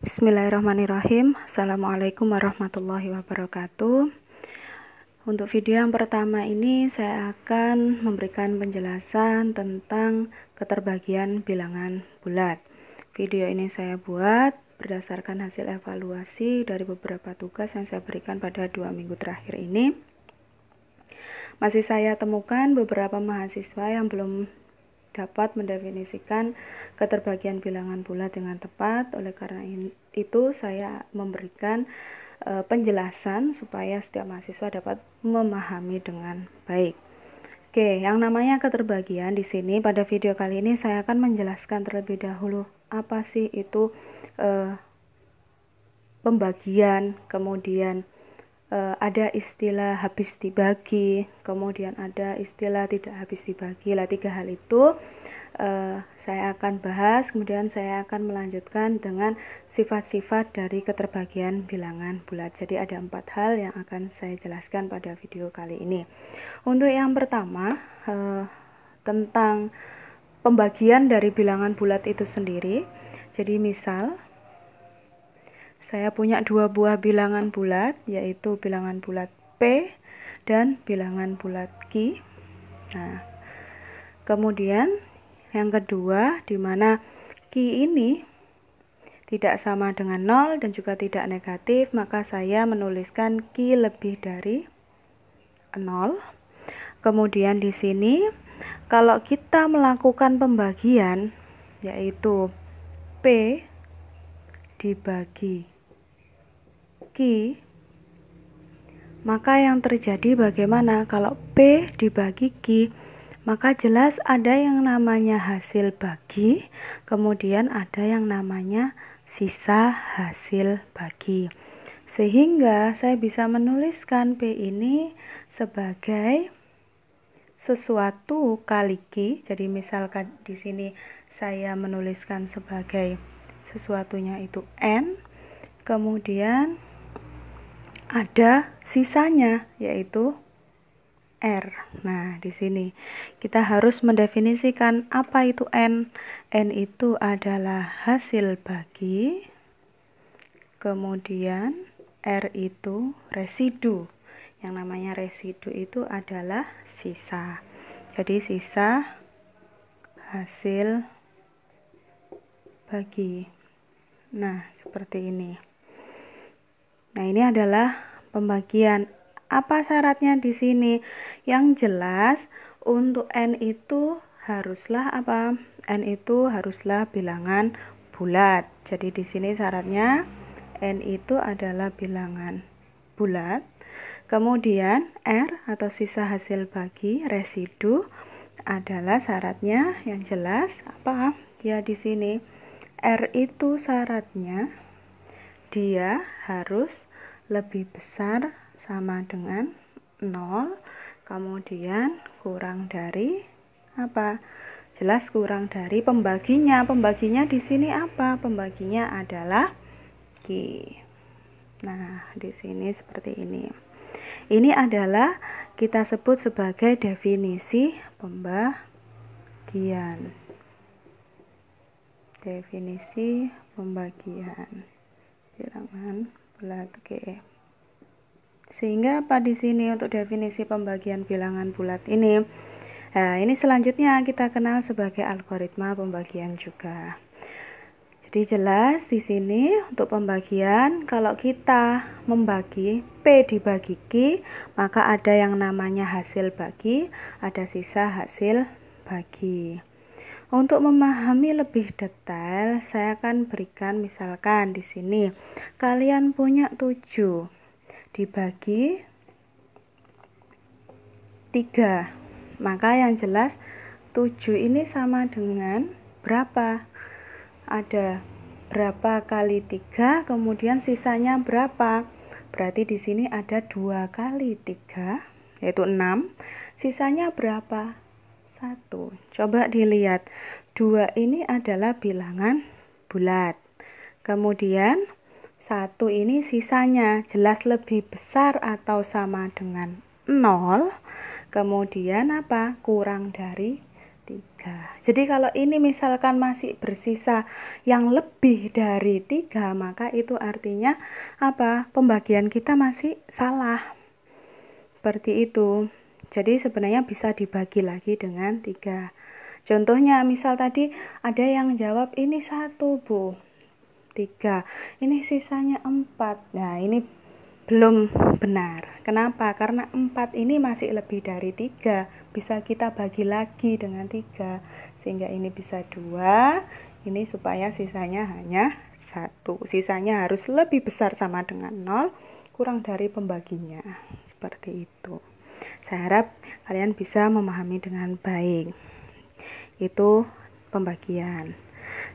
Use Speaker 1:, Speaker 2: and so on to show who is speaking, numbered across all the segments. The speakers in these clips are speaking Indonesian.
Speaker 1: Bismillahirrahmanirrahim. Assalamualaikum warahmatullahi wabarakatuh. Untuk video yang pertama ini saya akan memberikan penjelasan tentang keterbagian bilangan bulat. Video ini saya buat berdasarkan hasil evaluasi dari beberapa tugas yang saya berikan pada 2 minggu terakhir ini. Masih saya temukan beberapa mahasiswa yang belum dapat mendefinisikan keterbagian bilangan bulat dengan tepat. Oleh karena itu saya memberikan penjelasan supaya setiap mahasiswa dapat memahami dengan baik. Oke, yang namanya keterbagian di sini pada video kali ini saya akan menjelaskan terlebih dahulu apa sih itu pembagian, kemudian ada istilah habis dibagi, kemudian ada istilah tidak habis dibagi. Lah, 3 hal itu saya akan bahas, kemudian saya akan melanjutkan dengan sifat-sifat dari keterbagian bilangan bulat. Jadi ada 4 hal yang akan saya jelaskan pada video kali ini. Untuk yang pertama, tentang pembagian dari bilangan bulat itu sendiri. Jadi misal saya punya 2 buah bilangan bulat, yaitu bilangan bulat P dan bilangan bulat Q. Nah, kemudian yang kedua, di mana Q ini tidak sama dengan 0 dan juga tidak negatif, maka saya menuliskan Q lebih dari 0. Kemudian di sini, kalau kita melakukan pembagian, yaitu P dibagi Q, maka yang terjadi bagaimana? Kalau P dibagi Q, maka jelas ada yang namanya hasil bagi, kemudian ada yang namanya sisa hasil bagi. Sehingga saya bisa menuliskan P ini sebagai sesuatu kali Q. Jadi misalkan di sini saya menuliskan sebagai sesuatunya itu N, kemudian ada sisanya yaitu R. Nah, di sini kita harus mendefinisikan apa itu N. N itu adalah hasil bagi, kemudian R itu residu. Yang namanya residu itu adalah sisa. Jadi sisa hasil bagi. Nah, seperti ini. Nah, ini adalah pembagian. Apa syaratnya di sini? Yang jelas untuk N itu haruslah apa? N itu haruslah bilangan bulat. Jadi di sini syaratnya N itu adalah bilangan bulat. Kemudian R atau sisa hasil bagi, residu adalah syaratnya yang jelas apa? Ya, di sini R itu syaratnya dia harus lebih besar sama dengan 0, kemudian kurang dari apa? Jelas kurang dari pembaginya. Pembaginya di sini apa? Pembaginya adalah Q. Nah, di sini seperti ini. Ini adalah kita sebut sebagai definisi pembagian. Definisi pembagian bilangan bulat. Oke. Sehingga apa di sini untuk definisi pembagian bilangan bulat ini? Nah, ini selanjutnya kita kenal sebagai algoritma pembagian juga. Jadi jelas di sini untuk pembagian, kalau kita membagi P dibagi Q, maka ada yang namanya hasil bagi, ada sisa hasil bagi. Untuk memahami lebih detail, saya akan berikan misalkan di sini kalian punya 7 dibagi 3. Maka yang jelas 7 ini sama dengan berapa? Ada berapa kali 3, kemudian sisanya berapa? Berarti di sini ada 2 kali 3, yaitu 6. Sisanya berapa? 1. Coba dilihat, 2 ini adalah bilangan bulat. Kemudian 1 ini sisanya jelas lebih besar atau sama dengan 0. Kemudian apa? Kurang dari 3. 3. Jadi kalau ini misalkan masih bersisa yang lebih dari 3, maka itu artinya apa? Pembagian kita masih salah. Seperti itu. Jadi sebenarnya bisa dibagi lagi dengan 3. Contohnya misal tadi ada yang jawab ini 1, Bu. 3. Ini sisanya 4. Nah, ini belum benar. Kenapa? Karena 4 ini masih lebih dari 3. Bisa kita bagi lagi dengan 3. Sehingga ini bisa 2. Ini supaya sisanya hanya 1. Sisanya harus lebih besar sama dengan 0, kurang dari pembaginya. Seperti itu. Saya harap kalian bisa memahami dengan baik. Itu pembagian.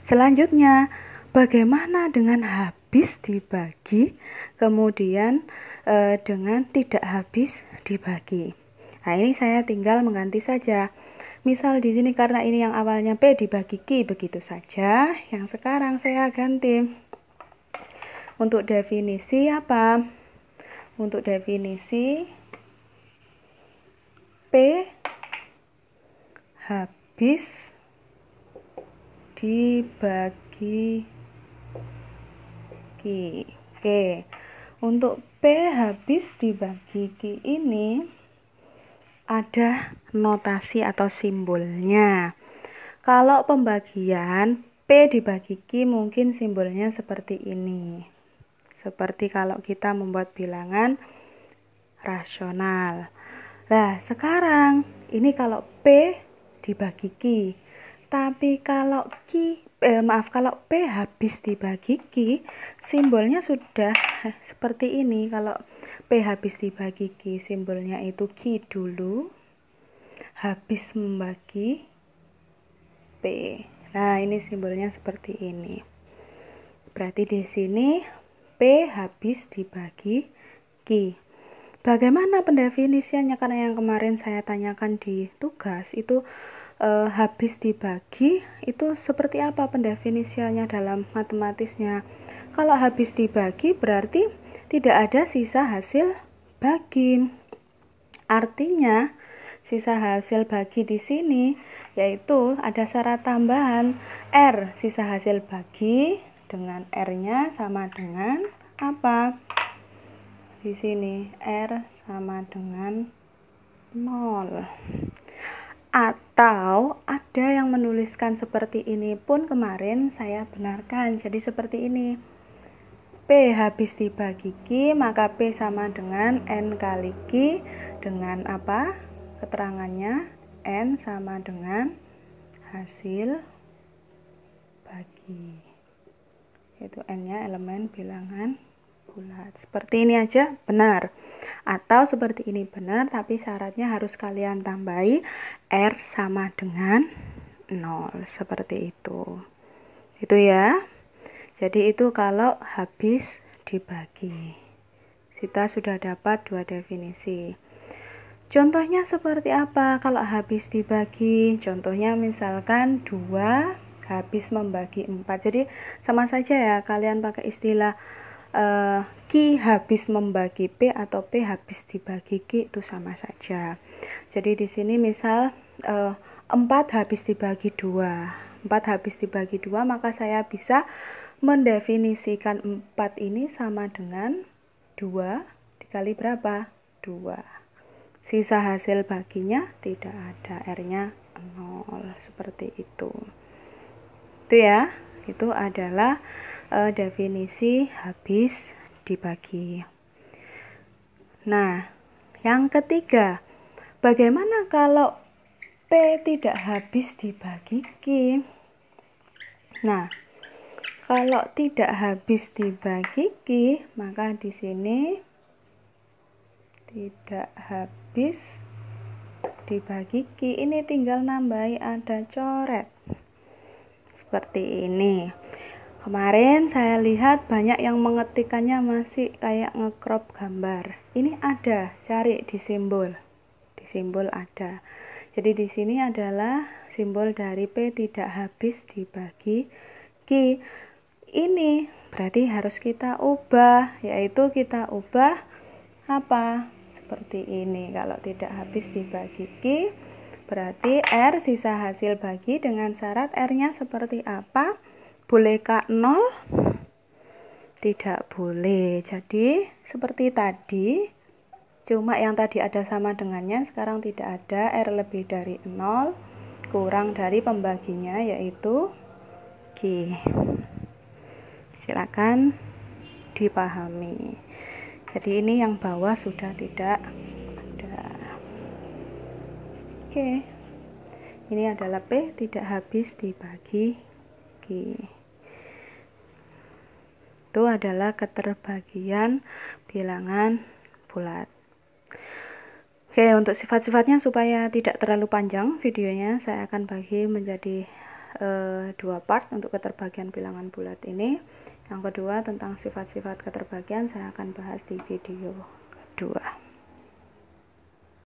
Speaker 1: Selanjutnya, bagaimana dengan habis dibagi, kemudian dengan tidak habis dibagi. Nah, ini saya tinggal mengganti saja. Misal di sini karena ini yang awalnya P dibagi Q, begitu saja. Yang sekarang saya ganti. Untuk definisi apa? Untuk definisi P habis dibagi Q. Oke. Untuk P habis dibagi Q ini ada notasi atau simbolnya. Kalau pembagian P dibagi Q mungkin simbolnya seperti ini. Seperti kalau kita membuat bilangan rasional. Nah, sekarang ini kalau P dibagi Q. Tapi kalau kalau P habis dibagi Q, simbolnya sudah seperti ini. Kalau P habis dibagi Q, simbolnya itu Q dulu, habis membagi P. Nah, ini simbolnya seperti ini. Berarti di sini P habis dibagi Q. Bagaimana pendefinisiannya? Karena yang kemarin saya tanyakan di tugas itu habis dibagi itu seperti apa pendefinisiannya dalam matematisnya. Kalau habis dibagi berarti tidak ada sisa hasil bagi. Artinya sisa hasil bagi di sini yaitu ada syarat tambahan R, sisa hasil bagi dengan R-nya sama dengan apa? Di sini R sama dengan 0. Atau ada yang menuliskan seperti ini pun kemarin saya benarkan. Jadi seperti ini. P habis dibagi Q, maka P sama dengan N kali Q dengan apa? Keterangannya N sama dengan hasil bagi. Itu N-nya elemen bilangan bulat. Seperti ini aja benar. Atau seperti ini benar, tapi syaratnya harus kalian tambahi R sama dengan 0. Seperti itu. Itu ya. Jadi itu kalau habis dibagi. Kita sudah dapat 2 definisi. Contohnya seperti apa kalau habis dibagi? Contohnya misalkan 2 habis membagi 4. Jadi sama saja ya, kalian pakai istilah Q habis membagi P atau P habis dibagi Q, itu sama saja. Jadi di sini misal 4 habis dibagi 2. 4 habis dibagi 2, maka saya bisa mendefinisikan 4 ini sama dengan 2 dikali berapa? 2. Sisa hasil baginya tidak ada, R-nya 0. Seperti itu. Itu ya. Itu adalah definisi habis dibagi. Nah, yang ketiga, bagaimana kalau P tidak habis dibagi Q? Nah, kalau tidak habis dibagi Q, maka di sini tidak habis dibagi Q. Ini tinggal nambahi ada coret. Seperti ini. Kemarin saya lihat banyak yang mengetikkannya masih kayak nge-crop gambar. Ini ada, cari di simbol. Di simbol ada. Jadi di sini adalah simbol dari P tidak habis dibagi Q. Ini berarti harus kita ubah, yaitu kita ubah apa? Seperti ini. Kalau tidak habis dibagi Q, Berarti R sisa hasil bagi dengan syarat R-nya seperti apa? Bolehkah 0? Tidak boleh. Jadi seperti tadi, cuma yang tadi ada sama dengannya, sekarang tidak ada. R lebih dari 0, kurang dari pembaginya yaitu G. Silakan dipahami. Jadi ini yang bawah sudah tidak ada. Oke. Ini adalah P tidak habis dibagi G. Itu adalah keterbagian bilangan bulat. Oke, untuk sifat-sifatnya supaya tidak terlalu panjang videonya, saya akan bagi menjadi 2 part untuk keterbagian bilangan bulat ini. Yang kedua tentang sifat-sifat keterbagian saya akan bahas di video kedua.